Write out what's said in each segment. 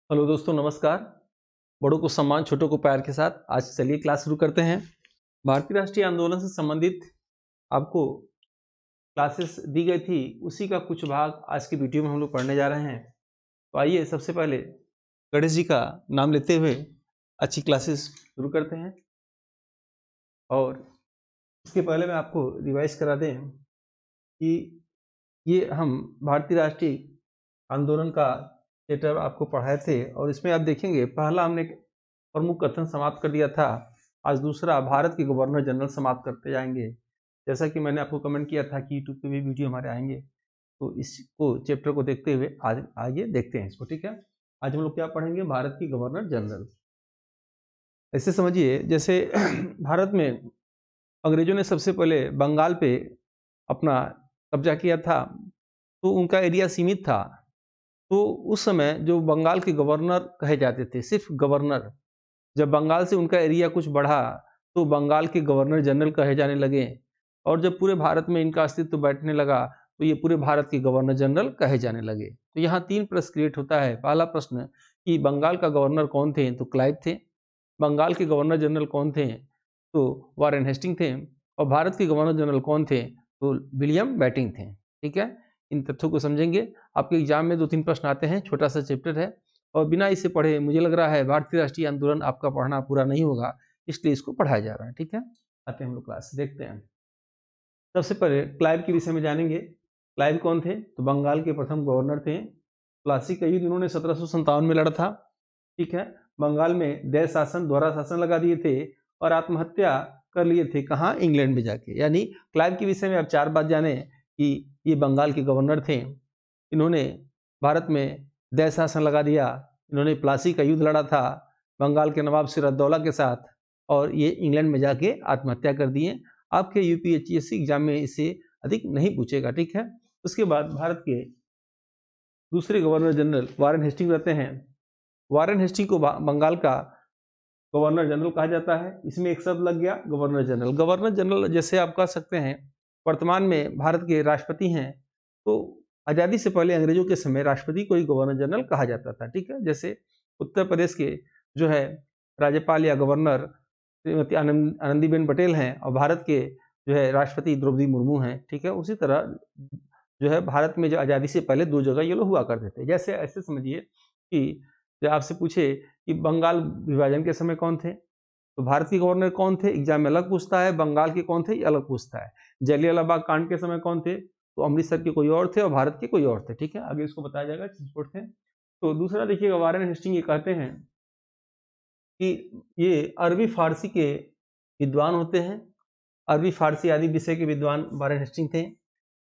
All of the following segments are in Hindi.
हेलो दोस्तों, नमस्कार। बड़ों को सम्मान, छोटों को प्यार के साथ आज चलिए क्लास शुरू करते हैं। भारतीय राष्ट्रीय आंदोलन से संबंधित आपको क्लासेस दी गई थी, उसी का कुछ भाग आज की वीडियो में हम लोग पढ़ने जा रहे हैं। तो आइए सबसे पहले गणेश जी का नाम लेते हुए अच्छी क्लासेस शुरू करते हैं। और इसके पहले मैं आपको रिवाइज करा दें कि ये हम भारतीय राष्ट्रीय आंदोलन का चैप्टर आपको पढ़ाए थे, और इसमें आप देखेंगे पहला हमने प्रमुख कथन समाप्त कर दिया था। आज दूसरा भारत के गवर्नर जनरल समाप्त करते जाएंगे। जैसा कि मैंने आपको कमेंट किया था कि यूट्यूब पे भी वीडियो हमारे आएंगे, तो इसको चैप्टर को देखते हुए आज आगे देखते हैं इसको। ठीक है, आज हम लोग क्या पढ़ेंगे? भारत की गवर्नर जनरल। ऐसे समझिए जैसे भारत में अंग्रेजों ने सबसे पहले बंगाल पे अपना कब्जा किया था, तो उनका एरिया सीमित था। तो उस समय जो बंगाल के गवर्नर कहे जाते थे, सिर्फ गवर्नर, जब बंगाल से उनका एरिया कुछ बढ़ा तो बंगाल के गवर्नर जनरल कहे जाने लगे, और जब पूरे भारत में इनका अस्तित्व बैठने लगा तो ये पूरे भारत के गवर्नर जनरल कहे जाने लगे। तो यहाँ तीन प्रश्न क्रिएट होता है। पहला प्रश्न कि बंगाल का गवर्नर कौन थे? तो क्लाइव थे। बंगाल के गवर्नर जनरल कौन थे? तो वारेन हेस्टिंग थे। और भारत के गवर्नर जनरल कौन थे? तो विलियम बेंटिंक थे। ठीक है, इन तथ्यों को समझेंगे। आपके एग्जाम में 2-3 प्रश्न आते हैं, छोटा सा चैप्टर है, और बिना इसे पढ़े मुझे लग रहा है भारतीय राष्ट्रीय आंदोलन आपका पढ़ना पूरा नहीं होगा, इसलिए इसको पढ़ाया जा रहा है। ठीक है, आते हैं हम लोग क्लास देखते हैं। सबसे पहले क्लाइव के विषय में जानेंगे। क्लाइव कौन थे? तो बंगाल के प्रथम गवर्नर थे। प्लासी का युद्ध इन्होंने 1757 में लड़ा था। ठीक है, बंगाल में दैव शासन, द्वारा शासन लगा दिए थे और आत्महत्या कर लिए थे। कहाँ? इंग्लैंड में जाके। यानी क्लाइव के विषय में आप 4 बात जाने कि ये बंगाल के गवर्नर थे, इन्होंने भारत में दैव शासन लगा दिया, इन्होंने प्लासी का युद्ध लड़ा था बंगाल के नवाब सिराजदौला के साथ, और ये इंग्लैंड में जाके आत्महत्या कर दिए। आपके यूपीएससी एग्जाम में इससे अधिक नहीं पूछेगा। ठीक है, उसके बाद भारत के दूसरे गवर्नर जनरल वारेन हेस्टिंग रहते हैं। वारेन हेस्टिंग को बंगाल का गवर्नर जनरल कहा जाता है। इसमें एक शब्द लग गया, गवर्नर जनरल। गवर्नर जनरल जैसे आप कह सकते हैं वर्तमान में भारत के राष्ट्रपति हैं, तो आज़ादी से पहले अंग्रेजों के समय राष्ट्रपति को ही गवर्नर जनरल कहा जाता था। ठीक है, जैसे उत्तर प्रदेश के जो है राज्यपाल या गवर्नर श्रीमती आनंदीबेन पटेल हैं, और भारत के जो है राष्ट्रपति द्रौपदी मुर्मू हैं। ठीक है, उसी तरह जो है भारत में जो आज़ादी से पहले 2 जगह ये लोग हुआ करते थे। जैसे ऐसे समझिए कि जब आपसे पूछे कि बंगाल विभाजन के समय कौन थे, तो भारत के गवर्नर कौन थे, एग्जाम में अलग पूछता है। बंगाल के कौन थे, ये अलग पूछता है। जलियांवाला बाग कांड के समय कौन थे, तो अमृतसर के कोई और थे और भारत के कोई और थे। ठीक है, आगे इसको बताया जाएगा किस रिपोर्ट थे। तो दूसरा देखिएगा, वारेन हेस्टिंग ये कहते हैं कि ये अरबी फारसी के विद्वान होते हैं। अरबी फारसी आदि विषय के विद्वान वारेन हेस्टिंग थे।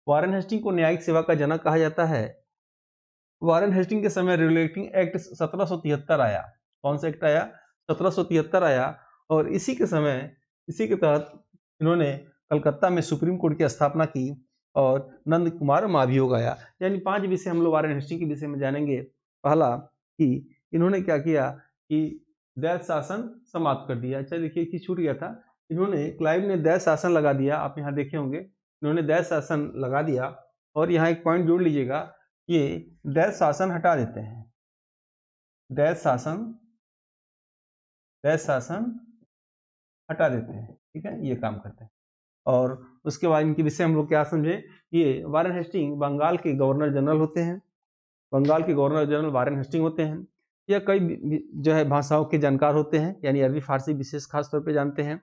वारेन हेस्टिंग को न्यायिक सेवा का जनक कहा जाता है। वारेन हेस्टिंग के समय रेगुलेटिंग एक्ट 1773 आया। कौन सा एक्ट आया? 1773 आया, और इसी के समय, इसी के तहत इन्होंने कलकत्ता में सुप्रीम कोर्ट की स्थापना की और नंद कुमार महाभियोग आया। यानी 5 विषय हम लोग वारेन हेस्टिंग के विषय में जानेंगे। पहला कि इन्होंने क्या किया कि दैव शासन समाप्त कर दिया। अच्छा देखिए कि छूट गया था, इन्होंने क्लाइव ने दैव शासन लगा दिया। आप यहाँ देखे होंगे इन्होंने दैव शासन लगा दिया, और यहाँ एक पॉइंट जोड़ लीजिएगा, ये दैव शासन हटा देते हैं। दैव शासन हटा देते हैं। ठीक है, ये काम करते हैं। और उसके बाद इनके विषय हम लोग क्या समझे, ये वारेन हेस्टिंग बंगाल के गवर्नर जनरल होते हैं। बंगाल के गवर्नर जनरल वारेन हेस्टिंग होते हैं। यह कई जो है भाषाओं के जानकार होते हैं, यानी अरबी फारसी विशेष खास तौर पे जानते हैं।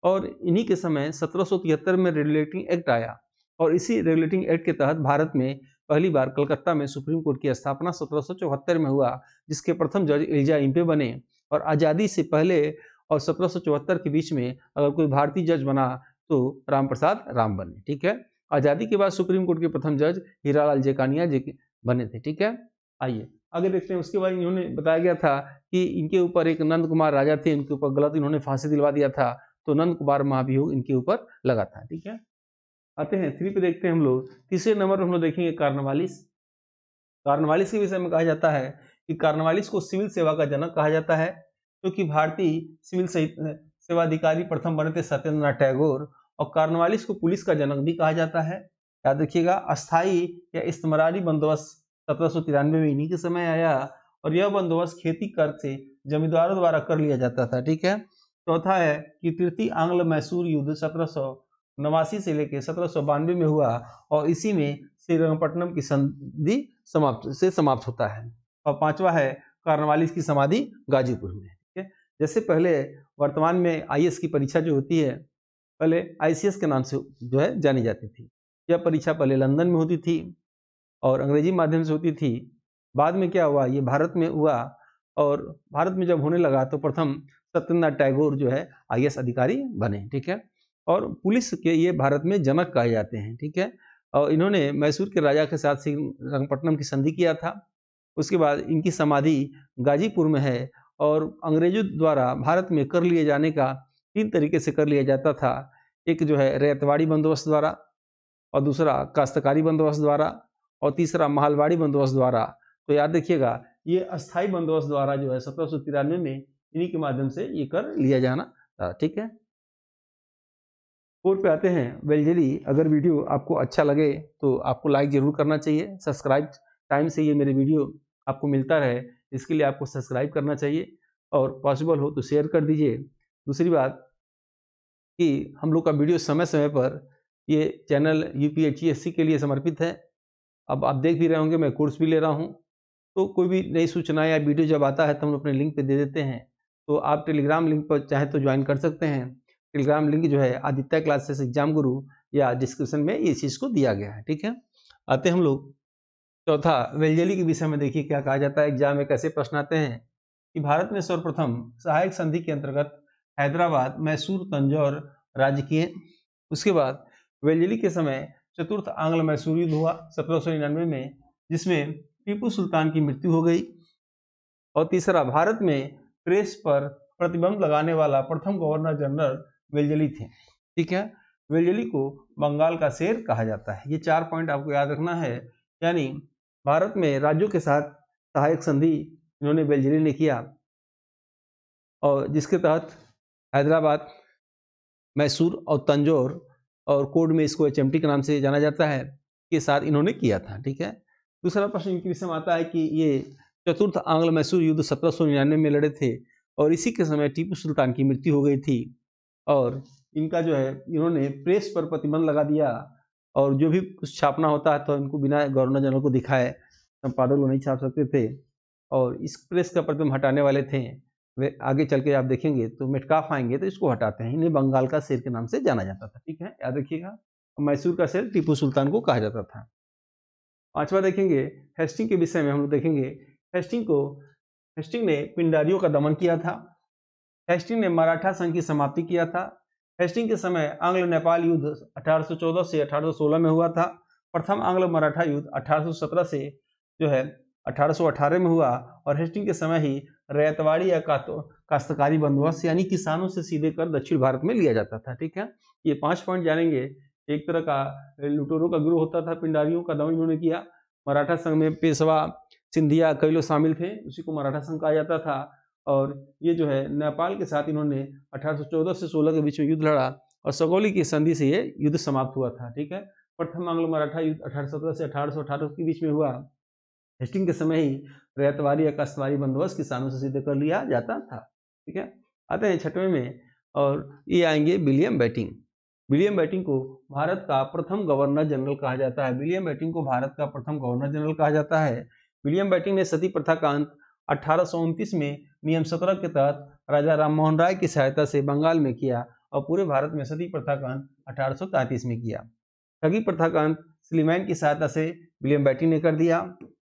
और इन्हीं के समय 1773 में रेगुलेटिंग एक्ट आया, और इसी रेगुलेटिंग एक्ट के तहत भारत में पहली बार कलकत्ता में सुप्रीम कोर्ट की स्थापना 1774 में हुआ, जिसके प्रथम जज एलिजा इम्पे बने। और आज़ादी से पहले और 1774 के बीच में अगर कोई भारतीय जज बना तो रामप्रसाद राम बने। ठीक है, आज़ादी के बाद सुप्रीम कोर्ट के प्रथम जज हीरालाल जेकानिया जी बने थे। ठीक है, आइए आगे देखते हैं। उसके बाद इन्होंने बताया गया था कि इनके ऊपर एक नंद कुमार राजा थे, इनके ऊपर गलत इन्होंने फांसी दिलवा दिया था, तो नंद कुमार महाभियोग इनके ऊपर लगा था। ठीक है, आते हैं 3 पे देखते हैं हम लोग। तीसरे नंबर पर हम लोग देखेंगे कार्नवालिस। कार्नवालिस के विषय में कहा जाता है कि कार्नवालिस को सिविल सेवा का जनक कहा जाता है, क्योंकि भारतीय सिविल सेवा अधिकारी प्रथम बने थे सत्येंद्रनाथ टैगोर। और कार्नवालिस को पुलिस का जनक भी कहा जाता है। याद रखिएगा, अस्थाई या इस्तमरारी बंदोबस्त 1793 में इन्हीं के समय आया, और यह बंदोबस्त खेती कर से जमींदारों द्वारा कर लिया जाता था। ठीक है। चौथा है कि तृतीय आंग्ल मैसूर युद्ध 1789 से लेकर 1792 में हुआ और इसी में श्रीरंगपट्टनम की संधि समाप्त होता है। और पांचवा है कार्नवालिस की समाधि गाजीपुर में। ठीक है। जैसे पहले वर्तमान में आईएएस की परीक्षा जो होती है पहले आईसीएस के नाम से जो है जानी जाती थी। यह परीक्षा पहले लंदन में होती थी और अंग्रेजी माध्यम से होती थी। बाद में क्या हुआ, ये भारत में हुआ और भारत में जब होने लगा तो प्रथम सत्येंद्रनाथ टैगोर जो है आईएएस अधिकारी बने। ठीक है। और पुलिस के ये भारत में जनक कहे जाते हैं। ठीक है। और इन्होंने मैसूर के राजा के साथ श्रीरंगपट्टनम की संधि किया था। उसके बाद इनकी समाधि गाजीपुर में है और अंग्रेजों द्वारा भारत में कर लिए जाने का 3 तरीके से कर लिया जाता था। एक जो है रैयतवाड़ी बंदोबस्त द्वारा, और दूसरा काश्तकारी बंदोबस्त द्वारा, और तीसरा महलवाड़ी बंदोबस्त द्वारा। तो याद रखिएगा ये अस्थाई बंदोबस्त द्वारा जो है 1793 में इन्हीं के माध्यम से ये कर लिया जाना था। ठीक है। 4 पे आते हैं वेलजेली। अगर वीडियो आपको अच्छा लगे तो आपको लाइक जरूर करना चाहिए। सब्सक्राइब टाइम से ये मेरे वीडियो आपको मिलता रहे इसके लिए आपको सब्सक्राइब करना चाहिए और पॉसिबल हो तो शेयर कर दीजिए। दूसरी बात कि हम लोग का वीडियो समय समय पर ये चैनल यूपीएससी के लिए समर्पित है। अब आप देख भी रहे होंगे मैं कोर्स भी ले रहा हूँ, तो कोई भी नई सूचना या वीडियो जब आता है तो हम अपने लिंक पे दे देते हैं। तो आप टेलीग्राम लिंक पर चाहे तो ज्वाइन कर सकते हैं। टेलीग्राम लिंक जो है आदित्य क्लासेस एग्जाम गुरु या डिस्क्रिप्शन में इस चीज़ को दिया गया है। ठीक है। आते हम लोग चौथा वेलजेली के विषय में। देखिए क्या कहा जाता है एग्जाम में, कैसे प्रश्न आते हैं कि भारत ने सर्वप्रथम सहायक संधि के अंतर्गत हैदराबाद, मैसूर, तंजौर राज्य किए। उसके बाद वेलजेली के समय चतुर्थ आंग्ल मैसूर युद्ध हुआ 1799 में, जिसमें टीपू सुल्तान की मृत्यु हो गई। और तीसरा, भारत में प्रेस पर प्रतिबंध लगाने वाला प्रथम गवर्नर जनरल वेलजेली थे। ठीक है। वेलजेली को बंगाल का शेर कहा जाता है। ये 4 पॉइंट आपको याद रखना है। यानी भारत में राज्यों के साथ सहायक संधि इन्होंने वेलजेली ने किया और जिसके तहत हैदराबाद, मैसूर और तंजौर, और कोड में इसको एचएमटी के नाम से जाना जाता है, के साथ इन्होंने किया था। ठीक है। दूसरा प्रश्न इनके विषय में आता है कि ये चतुर्थ आंग्ल मैसूर युद्ध 1799 में लड़े थे और इसी के समय टीपू सुल्तान की मृत्यु हो गई थी और इनका जो है इन्होंने प्रेस पर प्रतिबंध लगा दिया और जो भी कुछ छापना होता है तो इनको बिना गवर्नर जनरल को दिखाए संपादक लोग नहीं छाप सकते थे और इस प्रेस का प्रतिबंध हटाने वाले थे वे। आगे चल के आप देखेंगे तो मेटकाफ आएंगे तो इसको हटाते हैं। इन्हें बंगाल का शेर के नाम से जाना जाता था। ठीक है, याद रखिएगा। मैसूर का शेर टीपू सुल्तान को कहा जाता था। पांचवा देखेंगे हेस्टिंग के विषय में हम लोग देखेंगे। हेस्टिंग ने पिंडारियों का दमन किया था। हेस्टिंग ने मराठा संघ की समाप्ति किया था। हेस्टिंग के समय आंग्ल नेपाल युद्ध 1814 से 1816 में हुआ था। प्रथम आंग्ल मराठा युद्ध 1817 से जो है 1818 में हुआ और हेस्टिंग के समय ही रैयतवाड़ी या काश्तकारी बंदोबस्त यानी किसानों से सीधे कर दक्षिण भारत में लिया जाता था। ठीक है। ये 5 पॉइंट जानेंगे। एक तरह का लुटेरों का गिरोह होता था, पिंडारियों का दमन इन्होंने किया। मराठा संघ में पेशवा, सिंधिया कई लोग शामिल थे, उसी को मराठा संघ कहा जाता था। और ये जो है नेपाल के साथ इन्होंने 1814 से 16 के बीच में युद्ध लड़ा और सगौली की संधि से ये युद्ध समाप्त हुआ था। ठीक है। प्रथम आंग्ल मराठा युद्ध 1817 से 1818 के बीच में हुआ। हेस्टिंग के समय ही रैयतवाड़ी या काश्तवाड़ी बंदोबस्त किसानों से सीधे कर लिया जाता था। ठीक है। आते हैं 6वें में और ये आएंगे विलियम बेटिंग। विलियम बेटिंग को भारत का प्रथम गवर्नर जनरल कहा जाता है। विलियम बेटिंग को भारत का प्रथम गवर्नर जनरल कहा जाता है। विलियम बेटिंग ने सती प्रथा का अंत 1829 में नियम 17 के तहत राजा राम मोहन राय की सहायता से बंगाल में किया और पूरे भारत में सती प्रथा का अंत 1833 में किया। ठगी प्रथा का अंत स्लीमैन की सहायता से विलियम बेटिंग ने कर दिया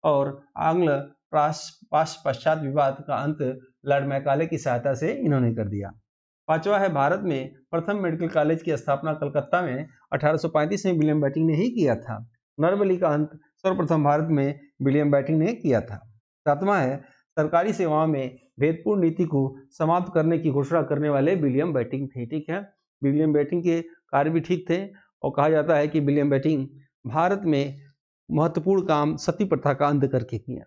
और आंग्ल पश्चात विवाद का अंत लॉर्ड मैकाले की सहायता से इन्होंने कर दिया। पांचवा है भारत में प्रथम मेडिकल कॉलेज की स्थापना कलकत्ता में 1835 में विलियम बेटिंग ने ही किया था। नरबली का अंत सर्वप्रथम भारत में विलियम बेटिंग ने किया था। सातवां है सरकारी सेवाओं में भेदपूर्ण नीति को समाप्त करने की घोषणा करने वाले विलियम बेटिंग थे। ठीक है। विलियम बेटिंग के कार्य भी ठीक थे और कहा जाता है कि विलियम बेटिंग भारत में महत्वपूर्ण काम सती प्रथा का अंत करके किया।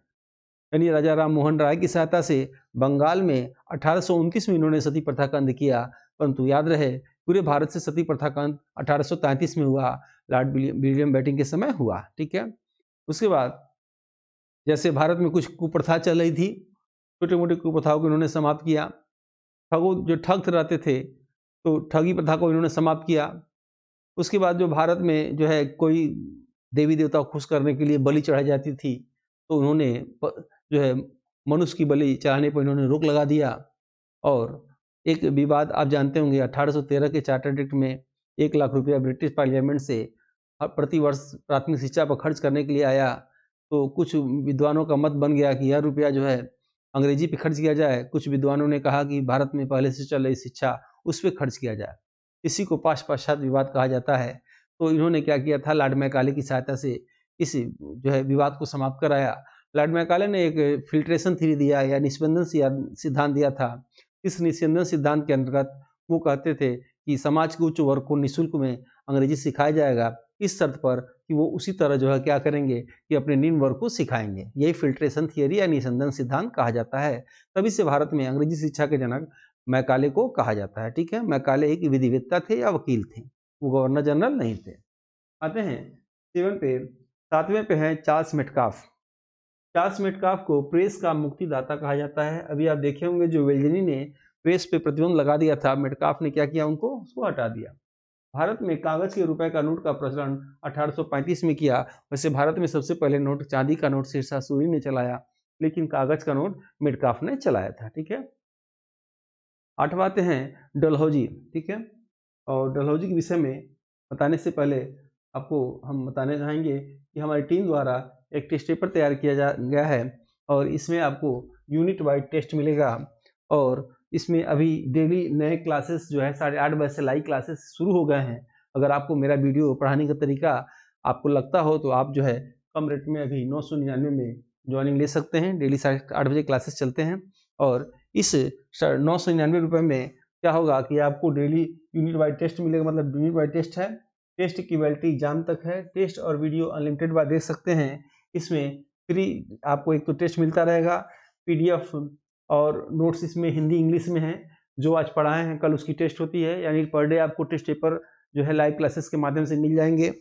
यानी राजा राम मोहन राय की सहायता से बंगाल में 1829 में इन्होंने सती प्रथा का अंत किया, परंतु याद रहे पूरे भारत से सती प्रथा का अंत 1833 में हुआ, लॉर्ड विलियम बेटिंग के समय हुआ। ठीक है। उसके बाद जैसे भारत में कुछ कुप्रथा चल रही थी, छोटे मोटे कुप्रथाओं को इन्होंने समाप्त किया। ठगों जो ठग रहते थे तो ठगी प्रथा को इन्होंने समाप्त किया। उसके बाद जो भारत में जो है कोई देवी देवता को खुश करने के लिए बलि चढ़ाई जाती थी, तो उन्होंने जो है मनुष्य की बलि चढ़ाने पर इन्होंने रोक लगा दिया। और एक विवाद आप जानते होंगे, 1813 के चार्टर एक्ट में 1 लाख रुपया ब्रिटिश पार्लियामेंट से प्रति वर्ष प्राथमिक शिक्षा पर खर्च करने के लिए आया। तो कुछ विद्वानों का मत बन गया कि यह रुपया जो है अंग्रेजी पे खर्च किया जाए। कुछ विद्वानों ने कहा कि भारत में पहले से चल रही शिक्षा उस पर खर्च किया जाए। इसी को पाश्चात्य विवाद कहा जाता है। तो इन्होंने क्या किया था, लॉर्ड मैकाले की सहायता से इस जो है विवाद को समाप्त कराया। लॉर्ड मैकाले ने एक फिल्ट्रेशन थ्योरी दिया या निस्पंदन सिद्धांत दिया था। इस निस्पंदन सिद्धांत के अंतर्गत वो कहते थे कि समाज के उच्च वर्ग को निःशुल्क में अंग्रेजी सिखाया जाएगा, इस शर्त पर कि वो उसी तरह जो है क्या करेंगे कि अपने निम्न वर्ग को सिखाएंगे। यही फिल्ट्रेशन थियरी या निस्पंदन सिद्धांत कहा जाता है। तभी से भारत में अंग्रेजी शिक्षा के जनक मैकाले को कहा जाता है। ठीक है, मैकाले एक विधिवेत्ता थे या वकील थे, वो गवर्नर जनरल नहीं थे। आते हैं 7वें पे है चार्ल्स मेटकाफ। चार्ल्स मेटकाफ को प्रेस का मुक्तिदाता कहा जाता है। अभी आप देखे होंगे जो वेल्जनी ने प्रेस पे प्रतिबंध लगा दिया था, मेटकाफ ने क्या किया, उसको हटा दिया। भारत में कागज के रुपए का नोट का प्रचलन 1835 में किया। वैसे भारत में सबसे पहले नोट चांदी का नोट शेरशाह सूरी ने चलाया, लेकिन कागज का नोट मेटकाफ ने चलाया था। ठीक है, 8वां आते हैं डलहौजी। ठीक है, और डलहौजी के विषय में बताने से पहले आपको हम बताने चाहेंगे कि हमारी टीम द्वारा एक टेस्ट पेपर तैयार किया गया है और इसमें आपको यूनिट वाइज टेस्ट मिलेगा। और इसमें अभी डेली नए क्लासेस जो है 8:30 बजे से लाइव क्लासेस शुरू हो गए हैं। अगर आपको मेरा वीडियो पढ़ाने का तरीका आपको लगता हो तो आप जो है कम रेट में अभी 999 में ज्वाइनिंग ले सकते हैं। डेली 8:30 बजे क्लासेस चलते हैं और इस 999 रुपये में क्या होगा कि आपको डेली यूनिट वाइज टेस्ट मिलेगा। मतलब यूनिट वाइज टेस्ट है, टेस्ट की वैलिडिटी एग्जाम तक है। टेस्ट और वीडियो अनलिमिटेड बार देख सकते हैं। इसमें फ्री आपको एक तो टेस्ट मिलता रहेगा, पीडीएफ और नोट्स इसमें हिंदी इंग्लिश में है। जो आज पढ़ाए हैं कल उसकी टेस्ट होती है, यानी पर डे आपको टेस्ट पेपर जो है लाइव क्लासेस के माध्यम से मिल जाएंगे।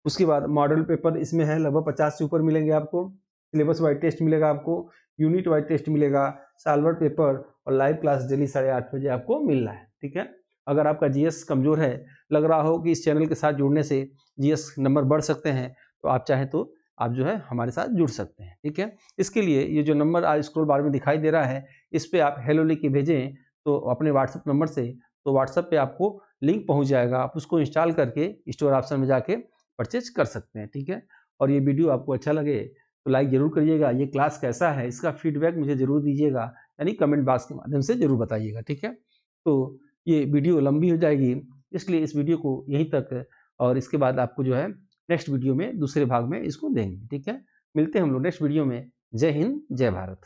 उसके बाद मॉडल पेपर इसमें है, लगभग 50 से ऊपर मिलेंगे आपको। सिलेबस वाइज टेस्ट मिलेगा आपको, यूनिट वाइज टेस्ट मिलेगा, सॉल्वर पेपर और लाइव क्लास डेली 8:30 बजे आपको मिल रहा है। ठीक है, अगर आपका जीएस कमजोर है, लग रहा हो कि इस चैनल के साथ जुड़ने से जीएस नंबर बढ़ सकते हैं, तो आप चाहें तो आप जो है हमारे साथ जुड़ सकते हैं। ठीक है, इसके लिए ये जो नंबर आज स्क्रॉल बार में दिखाई दे रहा है, इस पर आप हेलो लिख के भेजें तो अपने व्हाट्सएप नंबर से, तो व्हाट्सएप पे आपको लिंक पहुंच जाएगा। आप उसको इंस्टॉल करके स्टोर ऑप्शन में जाके परचेज कर सकते हैं। ठीक है, और ये वीडियो आपको अच्छा लगे तो लाइक जरूर करिएगा। ये क्लास कैसा है इसका फीडबैक मुझे जरूर दीजिएगा, यानी कमेंट बॉक्स के माध्यम से जरूर बताइएगा। ठीक है, तो ये वीडियो लंबी हो जाएगी, इसलिए इस वीडियो को यहीं तक, और इसके बाद आपको जो है नेक्स्ट वीडियो में दूसरे भाग में इसको देंगे। ठीक है, मिलते हैं हम लोग नेक्स्ट वीडियो में। जय हिंद, जय भारत।